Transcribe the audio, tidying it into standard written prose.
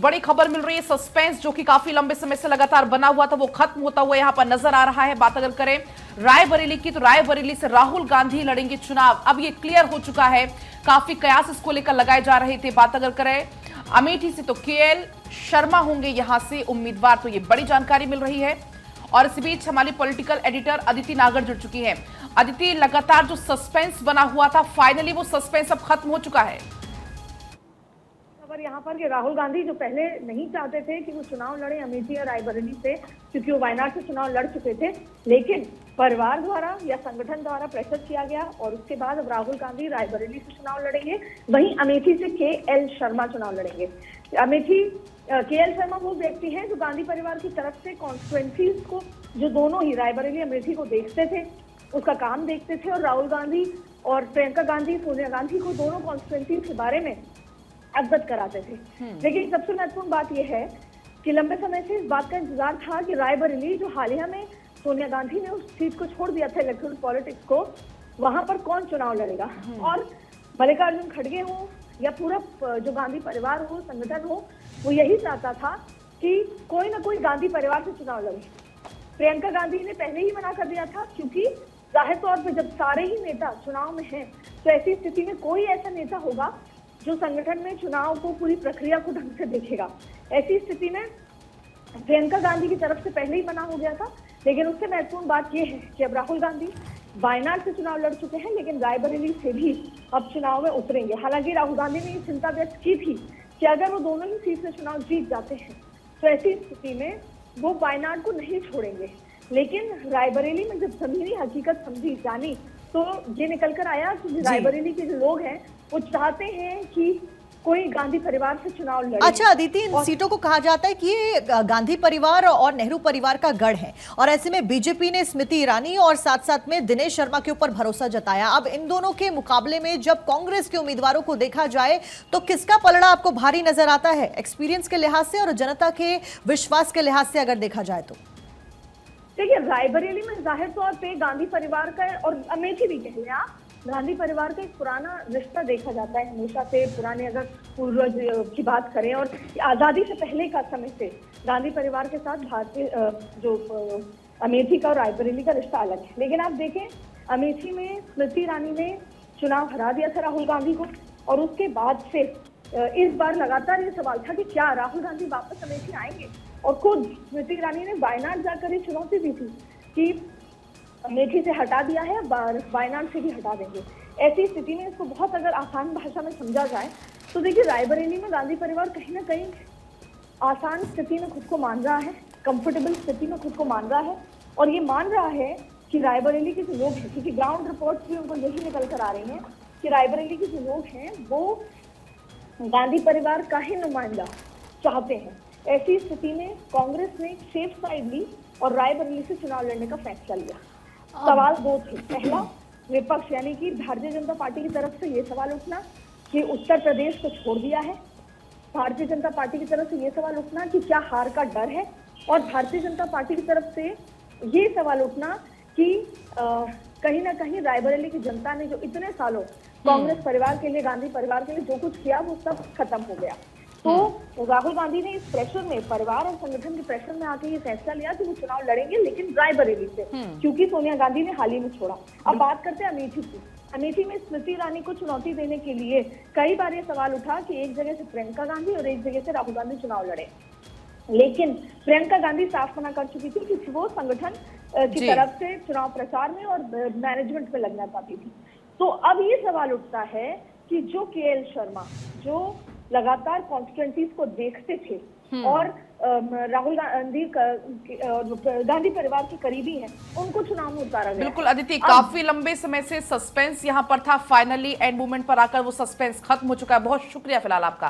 बड़ी खबर मिल रही है। सस्पेंस जो कि काफी लंबे समय से लगातार बना हुआ था वो खत्म होता हुआ यहां पर नजर आ रहा है। बात अगर करें रायबरेली की, तो रायबरेली से राहुल गांधी लड़ेंगे चुनाव। अब ये क्लियर हो चुका है। काफी कयास इसको लेकर लगाए जा रहे थे। बात अगर करें अमेठी से, तो केएल शर्मा होंगे यहां से उम्मीदवार। तो ये बड़ी जानकारी मिल रही है। और इस बीच हमारी पॉलिटिकल एडिटर अदिति नागर जुड़ चुकी है। अदिति, लगातार जो सस्पेंस बना हुआ था, फाइनली वो सस्पेंस अब खत्म हो चुका है। खबर यहाँ पर कि राहुल गांधी जो पहले नहीं चाहते थे कि वो चुनाव लड़े अमेठी और रायबरेली से, क्योंकि वो वायनाड से चुनाव लड़ चुके थे, लेकिन परिवार द्वारा या संगठन द्वारा प्रेशर किया गया और उसके बाद अब राहुल गांधी रायबरेली से चुनाव लड़ेंगे। वहीं अमेठी से केएल शर्मा चुनाव लड़ेंगे। अमेठी केएल शर्मा वो व्यक्ति हैं जो गांधी परिवार की तरफ से कॉन्स्टिट्यूएंसीज को, जो दोनों ही रायबरेली अमेठी को देखते थे, उसका काम देखते थे, और राहुल गांधी और प्रियंका गांधी, सोनिया गांधी को दोनों कॉन्स्टिट्यूएंसीज के बारे में अवगत कराते थे। लेकिन सबसे महत्वपूर्ण बात यह है कि लंबे समय से इस बात का इंतजार था कि रायबरेली, जो हालिया में सोनिया गांधी ने उस सीट को छोड़ दिया था इलेक्टोरल पॉलिटिक्स को, वहां पर कौन चुनाव लड़ेगा। और मल्लिकार्जुन खड़गे हो या पूरा जो गांधी परिवार हो, संगठन हो, वो यही चाहता था कि कोई ना कोई गांधी परिवार से चुनाव लड़े। प्रियंका गांधी ने पहले ही मना कर दिया था, क्योंकि जाहिर तौर पर जब सारे ही नेता चुनाव में हैं, तो ऐसी स्थिति में कोई ऐसा नेता होगा जो संगठन में चुनाव को, पूरी प्रक्रिया को ढंग से देखेगा। ऐसी स्थिति में प्रियंका गांधी की तरफ से पहले ही मना हो गया था। लेकिन उससे महत्वपूर्ण बात यह है कि अब राहुल गांधी वायनाड से चुनाव लड़ चुके हैं, लेकिन रायबरेली से भी अब चुनाव में उतरेंगे। हालांकि राहुल गांधी ने ये चिंता व्यक्त की थी कि अगर वो दोनों ही सीट से चुनाव जीत जाते हैं, तो ऐसी स्थिति में वो वायनाड को नहीं छोड़ेंगे। लेकिन रायबरेली में जब जमीनी हकीकत समझी जानी, तो ये निकल कर आया कि रायबरेली के जो लोग हैं वो चाहते हैं कि कोई गांधी परिवार से चुनाव लड़े। अच्छा अदिति, इन सीटों को कहा जाता है कि ये गांधी परिवार और नेहरू परिवार का गढ़ है, और ऐसे में बीजेपी ने स्मृति ईरानी और साथ साथ में दिनेश शर्मा के ऊपर भरोसा जताया। अब इन दोनों के मुकाबले में जब कांग्रेस के उम्मीदवारों को देखा जाए, तो किसका पलड़ा आपको भारी नजर आता है, एक्सपीरियंस के लिहाज से और जनता के विश्वास के लिहाज से अगर देखा जाए तो? देखिए, रायबरेली में जाहिर तौर पे गांधी परिवार का, और अमेठी भी कह लें आप, गांधी परिवार का एक पुराना रिश्ता देखा जाता है हमेशा से। पुराने अगर पूर्वज की बात करें, और आजादी से पहले का समय से गांधी परिवार के साथ भारतीय जो अमेठी का और रायबरेली का रिश्ता अलग है। लेकिन आप देखें, अमेठी में स्मृति ईरानी ने चुनाव हरा दिया था राहुल गांधी को, और उसके बाद से इस बार लगातार ये सवाल था कि क्या राहुल गांधी वापस अमेठी आएंगे। और खुद स्मृति ईरानी ने वायनाड जाकर ये चुनौती दी थी कि अमेठी से हटा दिया है, वायनाड से भी हटा देंगे। ऐसी स्थिति में इसको बहुत अगर आसान भाषा में समझा जाए, तो देखिए रायबरेली में गांधी परिवार कहीं ना कहीं आसान स्थिति में खुद को मान रहा है, कंफर्टेबल स्थिति में खुद को मान रहा है, और ये मान रहा है कि रायबरेली के जो लोग हैं, क्योंकि ग्राउंड रिपोर्ट्स भी उनको यही निकल कर आ रही हैं कि रायबरेली के जो लोग हैं वो गांधी परिवार का ही नुमाइंदा चाहते हैं। ऐसी स्थिति में कांग्रेस ने सेफ साइड ली और रायबरेली से चुनाव लड़ने का फैसला लिया। सवाल दो थे। पहला, विपक्ष यानी कि भारतीय जनता पार्टी की तरफ से ये सवाल उठना कि उत्तर प्रदेश को छोड़ दिया है, भारतीय जनता पार्टी की तरफ से ये सवाल उठना कि क्या हार का डर है, और भारतीय जनता पार्टी की तरफ से ये सवाल उठना कि कहीं ना कहीं रायबरेली की जनता ने जो इतने सालों कांग्रेस परिवार के लिए, गांधी परिवार के लिए जो कुछ किया, वो सब खत्म हो गया। तो राहुल गांधी ने इस प्रेशर में, परिवार और संगठन के प्रेशर में आके ये फैसला लिया कि वो चुनाव लड़ेंगे, लेकिन रायबरेली से, क्योंकि सोनिया गांधी ने हाल ही में छोड़ा। अब बात करते हैं अमेठी की। अमेठी में स्मृति ईरानी को चुनौती देने के लिए कई बार ये सवाल उठा कि एक जगह से प्रियंका गांधी और एक जगह से राहुल गांधी चुनाव लड़े, लेकिन प्रियंका गांधी साफ मना कर चुकी थी कि वो संगठन की तरफ से चुनाव प्रचार में और मैनेजमेंट में लगना चाहती थी। तो अब ये सवाल उठता है कि जो केएल शर्मा, जो लगातार कॉन्स्टिट्यूएंसीज को देखते थे और राहुल गांधी गांधी परिवार के करीबी हैं, उनको चुनाव में उतारा गया। बिल्कुल अदिति, काफी लंबे समय से सस्पेंस यहां पर था, फाइनली एंड मोमेंट पर आकर वो सस्पेंस खत्म हो चुका है। बहुत शुक्रिया फिलहाल आपका।